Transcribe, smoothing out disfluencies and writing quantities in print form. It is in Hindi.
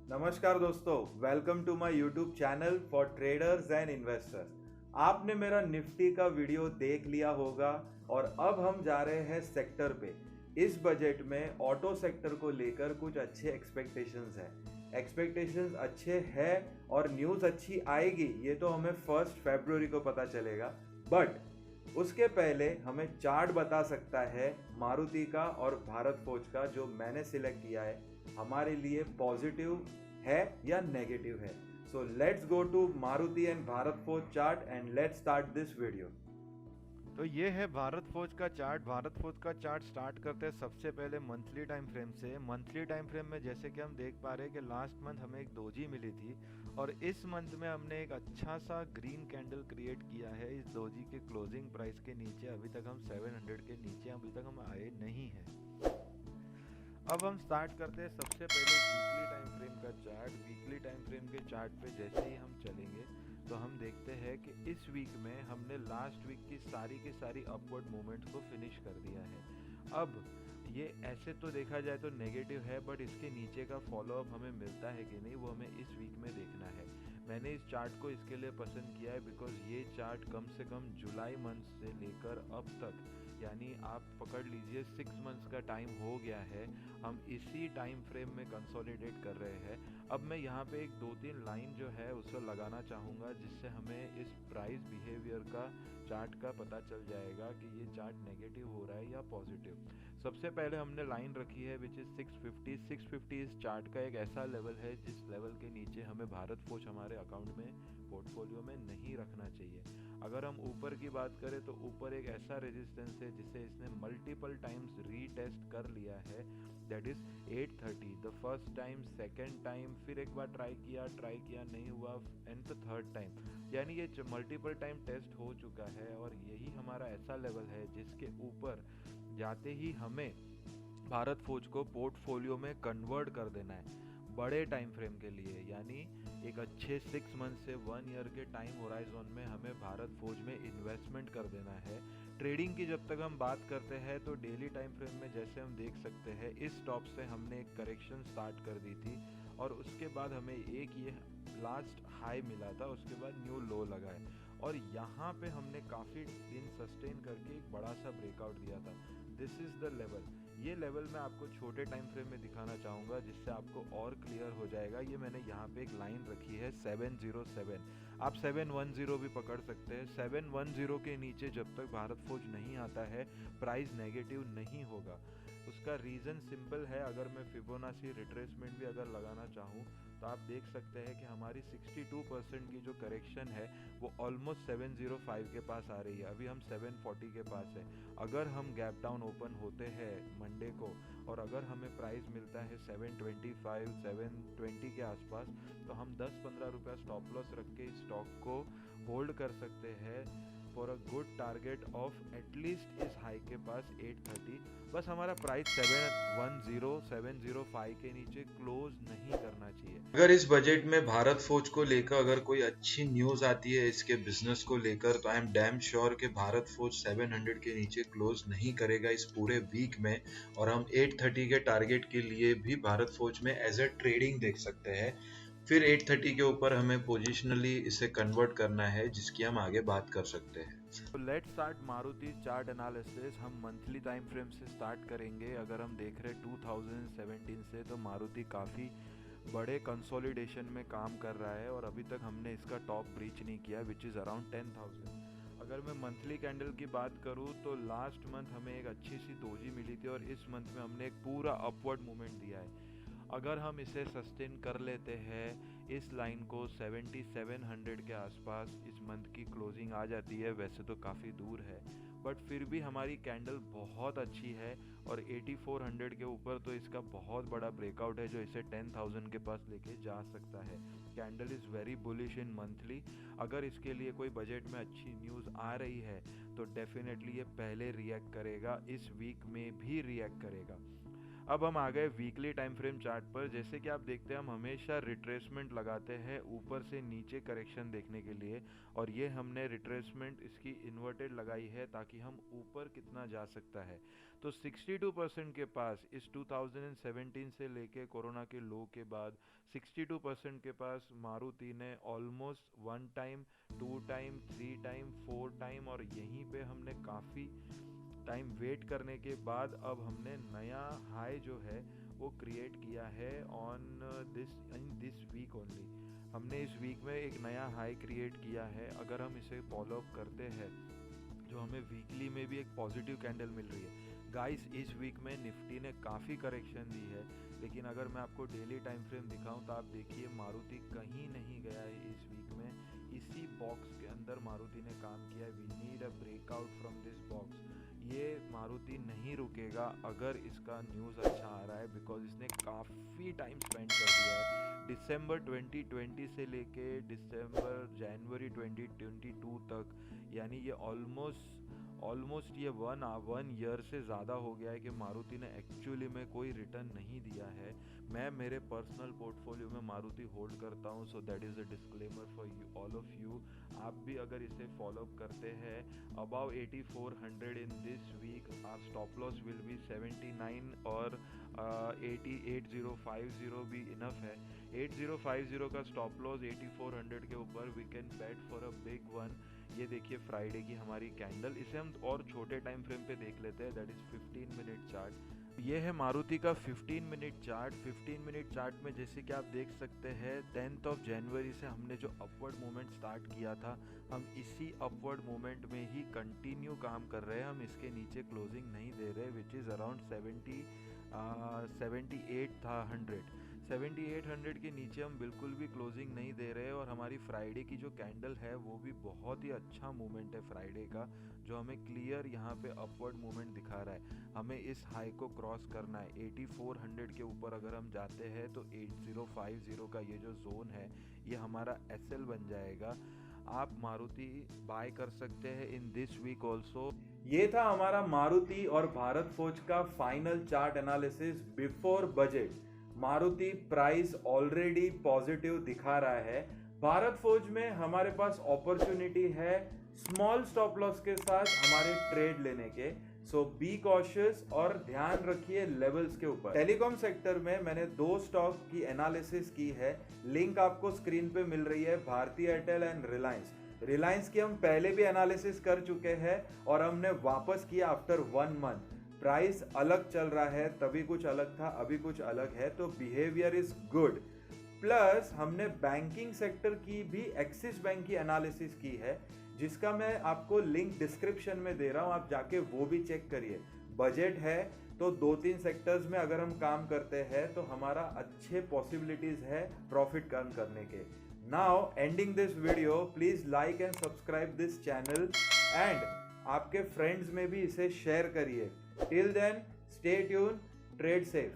नमस्कार दोस्तों, welcome to my YouTube channel for traders and investors. आपने मेरा निफ्टी का वीडियो देख लिया होगा और अब हम जा रहे हैं सेक्टर पे। इस बजट में ऑटो सेक्टर को लेकर कुछ अच्छे एक्सपेक्टेशंस हैं। एक्सपेक्टेशंस अच्छे हैं और न्यूज़ अच्छी आएगी, ये तो हमें 1 फरवरी को पता चलेगा। बट उसके पहले हमें चार्ट बता सकता है मारुति का और भारत फोर्ज का, जो मैंने सिलेक्ट किया है, हमारे लिए पॉजिटिव है या नेगेटिव है। So let's go to Maruti and Bharat Forge chart and let's start this video. तो ये है भारत फोर्ज का चार्ट। भारत फोर्ज का चार्ट स्टार्ट करते हैं सबसे पहले मंथली टाइम फ्रेम से। मंथली टाइम फ्रेम में जैसे कि हम देख पा रहे हैं कि लास्ट मंथ हमें एक दोजी मिली थी और इस मंथ में हमने एक अच्छा सा ग्रीन कैंडल क्रिएट किया है इस दोजी के क्लोजिंग प्राइस के नीचे। अभी तक हम 700 के नीचे अभी तक हम आए नहीं हैं। अब हम स्टार्ट करते हैं सबसे पहले वीकली टाइम फ्रेम का चार्ट। वीकली टाइम फ्रेम के चार्ट पे जैसे ही हम चलेंगे तो हम देखते हैं कि इस वीक में हमने लास्ट वीक की सारी अपवर्ड मूवमेंट्स को फिनिश कर दिया है। अब ये ऐसे तो देखा जाए तो नेगेटिव है, बट इसके नीचे का फॉलोअप हमें मिलता है कि नहीं वो हमें इस वीक में देखना है। मैंने इस चार्ट को इसके लिए पसंद किया है बिकॉज ये चार्ट कम से कम जुलाई मंथ से लेकर अब तक, यानी आप पकड़ लीजिए 6 मंथ्स का टाइम हो गया है, हम इसी टाइम फ्रेम में कंसोलिडेट कर रहे हैं। अब मैं यहाँ पे एक 2-3 लाइन जो है उसको लगाना चाहूँगा जिससे हमें इस प्राइस बिहेवियर का चार्ट का पता चल जाएगा कि ये चार्ट नेगेटिव हो रहा है या पॉजिटिव। सबसे पहले हमने लाइन रखी है विच इज़ 650। 650 इस चार्ट का एक ऐसा लेवल है जिस लेवल के नीचे हमें भारत फोर्ज हमारे अकाउंट में पोर्टफोलियो में नहीं रखना चाहिए। अगर हम ऊपर की बात करें तो ऊपर एक ऐसा रेजिस्टेंस है जिसे इसने मल्टीपल टाइम्स रीटेस्ट कर लिया है, that is 830। The first time, second time, फिर एक बार ट्राई किया नहीं हुआ, एंड द थर्ड टाइम, यानी ये मल्टीपल टाइम टेस्ट हो चुका है और यही हमारा ऐसा लेवल है जिसके ऊपर जाते ही हमें भारत फोर्ज को पोर्टफोलियो में कन्वर्ट कर देना है बड़े टाइम फ्रेम के लिए। यानी एक अच्छे 6 मंथ से 1 ईयर के टाइम होराइजन में हमें भारत फोर्ज में इन्वेस्टमेंट कर देना है। ट्रेडिंग की जब तक हम बात करते हैं तो डेली टाइम फ्रेम में जैसे हम देख सकते हैं इस टॉप से हमने एक करेक्शन स्टार्ट कर दी थी और उसके बाद हमें एक ये लास्ट हाई मिला था, उसके बाद न्यू लो लगा है और यहाँ पे हमने काफ़ी दिन सस्टेन करके एक बड़ा सा ब्रेकआउट दिया था। This is the level. ये लेवल मैं आपको छोटे टाइम फ्रेम में दिखाना चाहूँगा जिससे आपको और क्लियर हो जाएगा। ये मैंने यहाँ पे एक लाइन रखी है 707, आप 710 भी पकड़ सकते हैं। 710 के नीचे जब तक भारत फोर्ज नहीं आता है प्राइस नेगेटिव नहीं होगा। उसका रीज़न सिंपल है। अगर मैं फिबोनाची रिट्रेसमेंट भी अगर लगाना चाहूँ तो आप देख सकते हैं कि हमारी 62% की जो करेक्शन है वो ऑलमोस्ट 705 के पास आ रही है। अभी हम 740 के पास है। अगर हम गैप डाउन ओपन होते हैं मंडे को और अगर हमें प्राइस मिलता है 725 720 के आसपास तो हम 10-15 रुपया स्टॉप लॉस रख के इस स्टॉक को होल्ड कर सकते हैं for a good target of at least इस हाई के पास 830। बस हमारा प्राइस 710 705 के नीचे क्लोज नहीं करना चाहिए। अगर इस बजट में भारत फोर्ज को लेकर अगर कोई अच्छी न्यूज आती है इसके बिजनेस को लेकर तो आई एम डैम श्योर कि भारत फोर्ज 700 के नीचे क्लोज नहीं करेगा इस पूरे वीक में, और हम 830 के टारगेट के लिए भी भारत फोर्ज में एज ए ट्रेडिंग देख सकते हैं। फिर 830 के ऊपर हमें पोजिशनली इसे कन्वर्ट करना है जिसकी हम आगे बात कर सकते हैं। तो let's start Maruti chart analysis. हम मंथली टाइम फ्रेम से स्टार्ट करेंगे। अगर हम देख रहे 2017 से तो मारुति काफ़ी बड़े कंसोलिडेशन में काम कर रहा है और अभी तक हमने इसका टॉप ब्रीच नहीं किया विच इज़ अराउंड 10,000। अगर मैं मंथली कैंडल की बात करूँ तो लास्ट मंथ हमें एक अच्छी सी दोजी मिली थी और इस मंथ में हमने एक पूरा अपवर्ड मूवमेंट दिया है। अगर हम इसे सस्टेन कर लेते हैं इस लाइन को 7700 के आसपास इस मंथ की क्लोजिंग आ जाती है। वैसे तो काफ़ी दूर है बट फिर भी हमारी कैंडल बहुत अच्छी है और 8400 के ऊपर तो इसका बहुत बड़ा ब्रेकआउट है जो इसे 10,000 के पास लेके जा सकता है। Candle is very bullish in monthly. अगर इसके लिए कोई बजट में अच्छी न्यूज़ आ रही है तो डेफिनेटली ये पहले रिएक्ट करेगा, इस वीक में भी रिएक्ट करेगा। अब हम आ गए वीकली टाइम फ्रेम चार्ट पर। जैसे कि आप देखते हैं हम हमेशा रिट्रेसमेंट लगाते हैं ऊपर से नीचे करेक्शन देखने के लिए, और ये हमने रिट्रेसमेंट इसकी इन्वर्टेड लगाई है ताकि हम ऊपर कितना जा सकता है। तो 62% के पास इस 2017 से लेके कोरोना के लो के बाद 62% के पास मारुति ने almost 1 time, 2 time, 3 time, 4 time, और यहीं पे हमने काफ़ी टाइम वेट करने के बाद अब हमने नया हाई जो है वो क्रिएट किया है इन दिस वीक ओनली। हमने इस वीक में एक नया हाई क्रिएट किया है। अगर हम इसे फॉलो अप करते हैं जो हमें वीकली में भी एक पॉजिटिव कैंडल मिल रही है। गाइस इस वीक में निफ्टी ने काफ़ी करेक्शन दी है, लेकिन अगर मैं आपको डेली टाइम फ्रेम दिखाऊं तो आप देखिए मारुति कहीं नहीं गया है इस वीक में। इसी बॉक्स के अंदर मारुति ने काम किया है। We need a breakout from this box. ये मारुति नहीं रुकेगा अगर इसका न्यूज़ अच्छा आ रहा है, बिकॉज इसने काफ़ी टाइम स्पेंड कर दिया है। दिसंबर 2020 से लेके जनवरी 2022 तक, यानी ये ऑलमोस्ट ये वन ईयर से ज़्यादा हो गया है कि मारुति ने एक्चुअली में कोई रिटर्न नहीं दिया है। मैं मेरे पर्सनल पोर्टफोलियो में मारुति होल्ड करता हूँ, so that is a disclaimer for you all of you. आप भी अगर इसे फॉलो अप करते हैं about 8400 in this week, our stop loss will be 79 और 8050 भी इनफ है। 8050 का स्टॉप लॉस 8400 के ऊपर, we can bet for a big one. ये देखिए फ्राइडे की हमारी कैंडल, इसे हम और छोटे टाइम फ्रेम पे देख लेते हैं, दैट इज 15 मिनट चार्ट। ये है मारुति का 15 मिनट चार्ट। 15 मिनट चार्ट में जैसे कि आप देख सकते हैं 10 जनवरी से हमने जो अपवर्ड मूवमेंट स्टार्ट किया था, हम इसी अपवर्ड मूवमेंट में ही कंटिन्यू काम कर रहे हैं। हम इसके नीचे क्लोजिंग नहीं दे रहे, विच इज़ अराउंड 7800 के नीचे हम बिल्कुल भी क्लोजिंग नहीं दे रहे। और हमारी फ्राइडे की जो कैंडल है वो भी बहुत ही अच्छा मूवमेंट है फ्राइडे का, जो हमें क्लियर यहाँ पे अपवर्ड मूवमेंट दिखा रहा है। हमें इस हाई को क्रॉस करना है। 8400 के ऊपर अगर हम जाते हैं तो 8050 का ये जो जोन है ये हमारा एसएल बन जाएगा। आप मारुति बाय कर सकते हैं इन दिस वीक ऑल्सो। ये था हमारा मारुति और भारत फोर्ज का final chart analysis before budget. Maruti price already positive दिखा रहा है। भारत फोर्ज में हमारे पास अपॉर्चुनिटी है स्मॉल स्टॉप लॉस के साथ हमारे ट्रेड लेने के। सो बी कॉशियस और ध्यान रखिए लेवल्स के ऊपर। टेलीकॉम सेक्टर में मैंने 2 स्टॉक की एनालिसिस की है, लिंक आपको स्क्रीन पे मिल रही है, भारती एयरटेल एंड रिलायंस की हम पहले भी एनालिसिस कर चुके हैं और हमने वापस किया आफ्टर 1 मंथ। प्राइस अलग चल रहा है, तभी कुछ अलग था, अभी कुछ अलग है, तो बिहेवियर इज गुड। प्लस हमने बैंकिंग सेक्टर की भी एक्सिस बैंक की एनालिसिस की है, जिसका मैं आपको लिंक डिस्क्रिप्शन में दे रहा हूं, आप जाके वो भी चेक करिए। बजट है तो 2-3 सेक्टर्स में अगर हम काम करते हैं तो हमारा अच्छे पॉसिबिलिटीज है प्रॉफिट अर्न करने के। Now ending this video, please like and subscribe this channel and आपके फ्रेंड्स में भी इसे शेयर करिए। Till then stay tune, trade safe.